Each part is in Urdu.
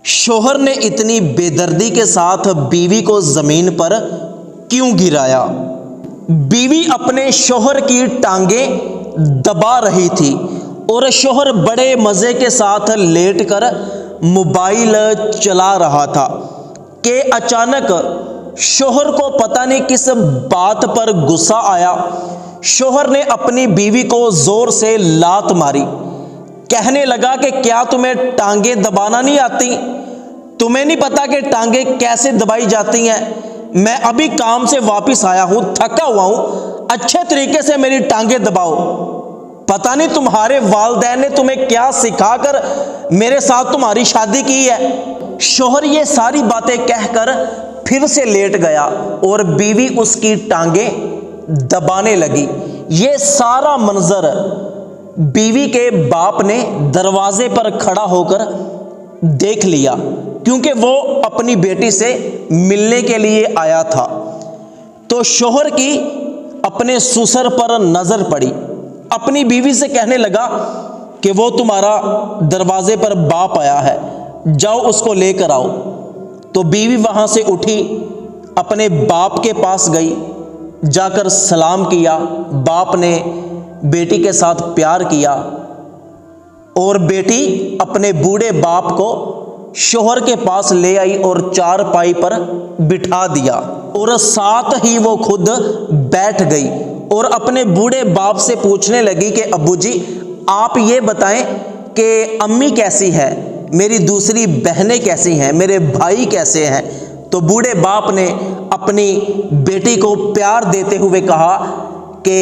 شوہر نے اتنی بے دردی کے ساتھ بیوی کو زمین پر کیوں گرایا؟ بیوی اپنے شوہر کی ٹانگیں دبا رہی تھی اور شوہر بڑے مزے کے ساتھ لیٹ کر موبائل چلا رہا تھا کہ اچانک شوہر کو پتہ نہیں کس بات پر غصہ آیا۔ شوہر نے اپنی بیوی کو زور سے لات ماری، کہنے لگا کہ کیا تمہیں ٹانگیں دبانا نہیں آتی؟ تمہیں نہیں پتا کہ ٹانگیں کیسے دبائی جاتی ہیں؟ میں ابھی کام سے واپس آیا ہوں، تھکا ہوا ہوں، اچھے طریقے سے میری ٹانگیں دباؤ۔ پتہ نہیں تمہارے والدین نے تمہیں کیا سکھا کر میرے ساتھ تمہاری شادی کی ہے۔ شوہر یہ ساری باتیں کہہ کر پھر سے لیٹ گیا اور بیوی اس کی ٹانگیں دبانے لگی۔ یہ سارا منظر بیوی کے باپ نے دروازے پر کھڑا ہو کر دیکھ لیا، کیونکہ وہ اپنی بیٹی سے ملنے کے لیے آیا تھا۔ تو شوہر کی اپنے سسر پر نظر پڑی، اپنی بیوی سے کہنے لگا کہ وہ تمہارا دروازے پر باپ آیا ہے، جاؤ اس کو لے کر آؤ۔ تو بیوی وہاں سے اٹھی، اپنے باپ کے پاس گئی، جا کر سلام کیا۔ باپ نے بیٹی کے ساتھ پیار کیا اور بیٹی اپنے بوڑھے باپ کو شوہر کے پاس لے آئی اور چارپائی پر بٹھا دیا اور ساتھ ہی وہ خود بیٹھ گئی اور اپنے بوڑھے باپ سے پوچھنے لگی کہ ابو جی آپ یہ بتائیں کہ امی کیسی ہے، میری دوسری بہنیں کیسی ہیں، میرے بھائی کیسے ہیں؟ تو بوڑھے باپ نے اپنی بیٹی کو پیار دیتے ہوئے کہا کہ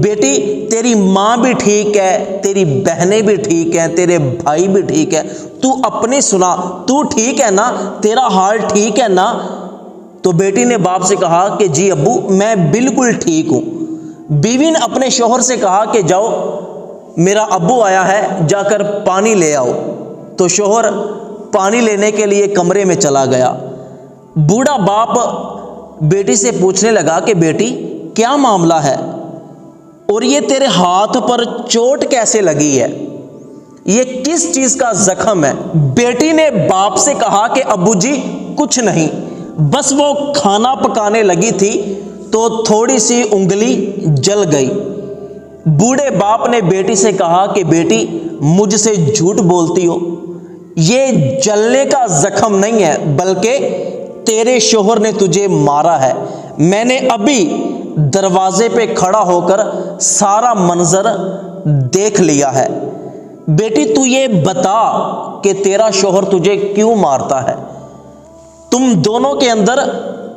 بیٹی تیری ماں بھی ٹھیک ہے، تیری بہنیں بھی ٹھیک ہیں، تیرے بھائی بھی ٹھیک ہے، تو اپنی سنا، تو ٹھیک ہے نا، تیرا حال ٹھیک ہے نا؟ تو بیٹی نے باپ سے کہا کہ جی ابو میں بالکل ٹھیک ہوں۔ بیوی نے اپنے شوہر سے کہا کہ جاؤ میرا ابو آیا ہے، جا کر پانی لے آؤ۔ تو شوہر پانی لینے کے لیے کمرے میں چلا گیا۔ بوڑھا باپ بیٹی سے پوچھنے لگا کہ بیٹی کیا معاملہ ہے اور یہ تیرے ہاتھ پر چوٹ کیسے لگی ہے، یہ کس چیز کا زخم ہے؟ بیٹی نے باپ سے کہا کہ ابو جی کچھ نہیں، بس وہ کھانا پکانے لگی تھی تو تھوڑی سی انگلی جل گئی۔ بوڑھے باپ نے بیٹی سے کہا کہ بیٹی مجھ سے جھوٹ بولتی ہو، یہ جلنے کا زخم نہیں ہے بلکہ تیرے شوہر نے تجھے مارا ہے۔ میں نے ابھی دروازے پہ کھڑا ہو کر سارا منظر دیکھ لیا ہے۔ بیٹی تو یہ بتا کہ تیرا شوہر تجھے کیوں مارتا ہے؟ تم دونوں کے اندر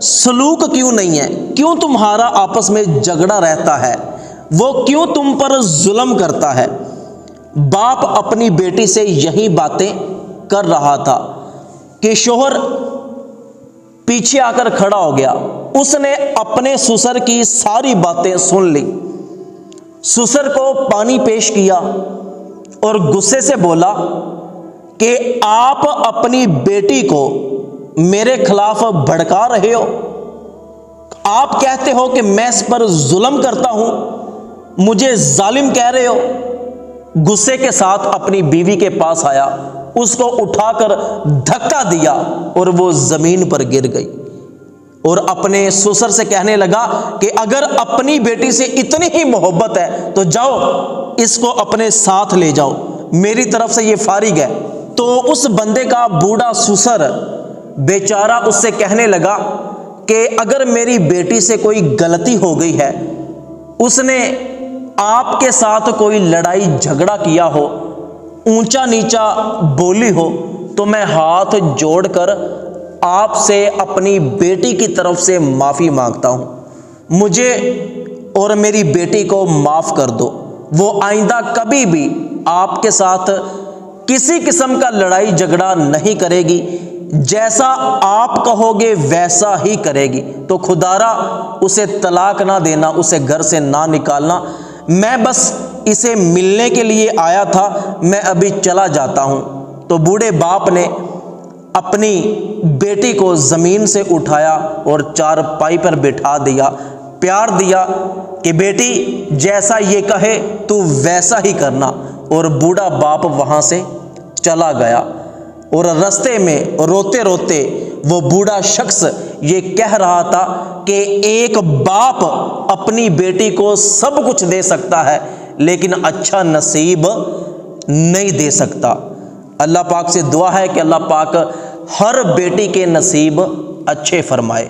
سلوک کیوں نہیں ہے؟ کیوں تمہارا آپس میں جھگڑا رہتا ہے؟ وہ کیوں تم پر ظلم کرتا ہے؟ باپ اپنی بیٹی سے یہی باتیں کر رہا تھا کہ شوہر پیچھے آ کر کھڑا ہو گیا۔ اس نے اپنے سسر کی ساری باتیں سن لی، سسر کو پانی پیش کیا اور غصے سے بولا کہ آپ اپنی بیٹی کو میرے خلاف بھڑکا رہے ہو، آپ کہتے ہو کہ میں اس پر ظلم کرتا ہوں، مجھے ظالم کہہ رہے ہو۔ غصے کے ساتھ اپنی بیوی کے پاس آیا، اس کو اٹھا کر دھکا دیا اور وہ زمین پر گر گئی اور اپنے سسر سے کہنے لگا کہ اگر اپنی بیٹی سے اتنی ہی محبت ہے تو جاؤ اس کو اپنے ساتھ لے جاؤ، میری طرف سے یہ فارغ ہے۔ تو اس بندے کا بوڑھا سسر بیچارہ اس سے کہنے لگا کہ اگر میری بیٹی سے کوئی غلطی ہو گئی ہے، اس نے آپ کے ساتھ کوئی لڑائی جھگڑا کیا ہو، اونچا نیچا بولی ہو، تو میں ہاتھ جوڑ کر آپ سے اپنی بیٹی کی طرف سے معافی مانگتا ہوں، مجھے اور میری بیٹی کو معاف کر دو، وہ آئندہ کبھی بھی آپ کے ساتھ کسی قسم کا لڑائی جھگڑا نہیں کرے گی، جیسا آپ کہو گے ویسا ہی کرے گی۔ تو خدارا اسے طلاق نہ دینا، اسے گھر سے نہ نکالنا، میں بس اسے ملنے کے لیے آیا تھا، میں ابھی چلا جاتا ہوں۔ تو بوڑھے باپ نے اپنی بیٹی کو زمین سے اٹھایا اور چارپائی پر بٹھا دیا، پیار دیا کہ بیٹی جیسا یہ کہے تو ویسا ہی کرنا، اور بوڑھا باپ وہاں سے چلا گیا۔ اور رستے میں روتے روتے وہ بوڑھا شخص یہ کہہ رہا تھا کہ ایک باپ اپنی بیٹی کو سب کچھ دے سکتا ہے لیکن اچھا نصیب نہیں دے سکتا۔ اللہ پاک سے دعا ہے کہ اللہ پاک ہر بیٹی کے نصیب اچھے فرمائے۔